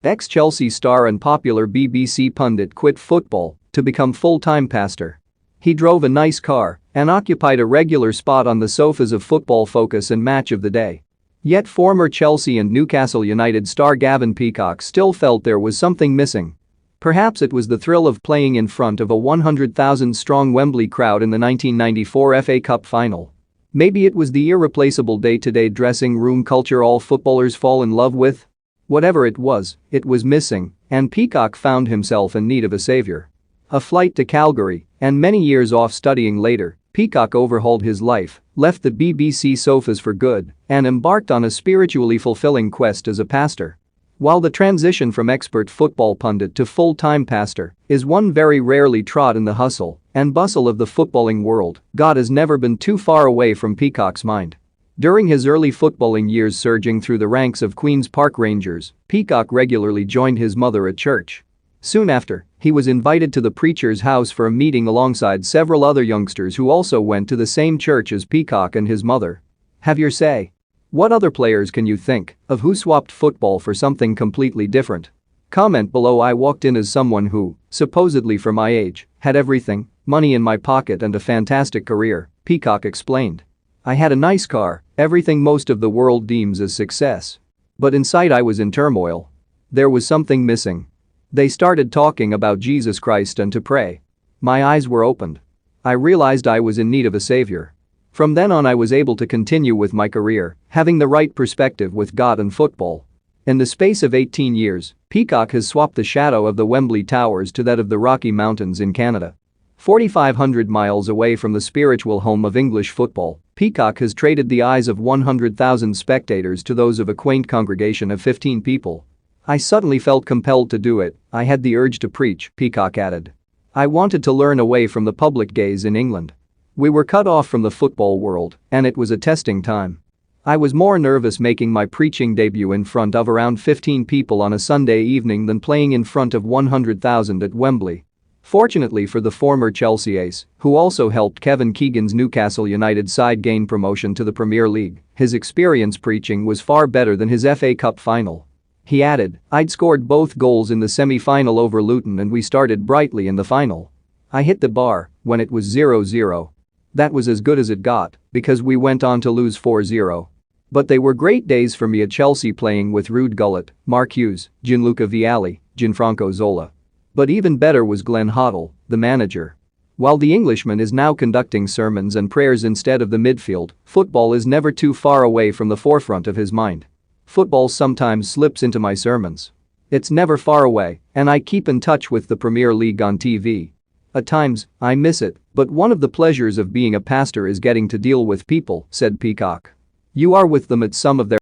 Ex-Chelsea star and popular BBC pundit quit football to become full-time pastor. He drove a nice car and occupied a regular spot on the sofas of Football Focus and Match of the Day. Yet former Chelsea and Newcastle United star Gavin Peacock still felt there was something missing. Perhaps it was the thrill of playing in front of a 100,000-strong Wembley crowd in the 1994 FA Cup final. Maybe it was the irreplaceable day-to-day dressing room culture all footballers fall in love with. Whatever it was missing, and Peacock found himself in need of a savior. A flight to Calgary, and many years off studying later, Peacock overhauled his life, left the BBC sofas for good, and embarked on a spiritually fulfilling quest as a pastor. While the transition from expert football pundit to full-time pastor is one very rarely trod in the hustle and bustle of the footballing world, God has never been too far away from Peacock's mind. During his early footballing years surging through the ranks of Queen's Park Rangers, Peacock regularly joined his mother at church. Soon after, he was invited to the preacher's house for a meeting alongside several other youngsters who also went to the same church as Peacock and his mother. Have your say? What other players can you think of who swapped football for something completely different? Comment below. I walked in as someone who, supposedly for my age, had everything, money in my pocket and a fantastic career, Peacock explained. I had a nice car, everything most of the world deems as success. But inside I was in turmoil. There was something missing. They started talking about Jesus Christ and to pray. My eyes were opened. I realized I was in need of a savior. From then on I was able to continue with my career, having the right perspective with God and football. In the space of 18 years, Peacock has swapped the shadow of the Wembley Towers to that of the Rocky Mountains in Canada. 4,500 miles away from the spiritual home of English football, Peacock has traded the eyes of 100,000 spectators to those of a quaint congregation of 15 people. I suddenly felt compelled to do it, I had the urge to preach, Peacock added. I wanted to learn away from the public gaze in England. We were cut off from the football world, and it was a testing time. I was more nervous making my preaching debut in front of around 15 people on a Sunday evening than playing in front of 100,000 at Wembley. Fortunately for the former Chelsea ace, who also helped Kevin Keegan's Newcastle United side gain promotion to the Premier League, his experience preaching was far better than his FA Cup final. He added, I'd scored both goals in the semi-final over Luton and we started brightly in the final. I hit the bar when it was 0-0. That was as good as it got, because we went on to lose 4-0. But they were great days for me at Chelsea playing with Ruud Gullit, Mark Hughes, Gianluca Vialli, Gianfranco Zola. But even better was Glenn Hoddle, the manager. While the Englishman is now conducting sermons and prayers instead of the midfield, football is never too far away from the forefront of his mind. Football sometimes slips into my sermons. It's never far away, and I keep in touch with the Premier League on TV. At times, I miss it, but one of the pleasures of being a pastor is getting to deal with people, said Peacock. You are with them at some of their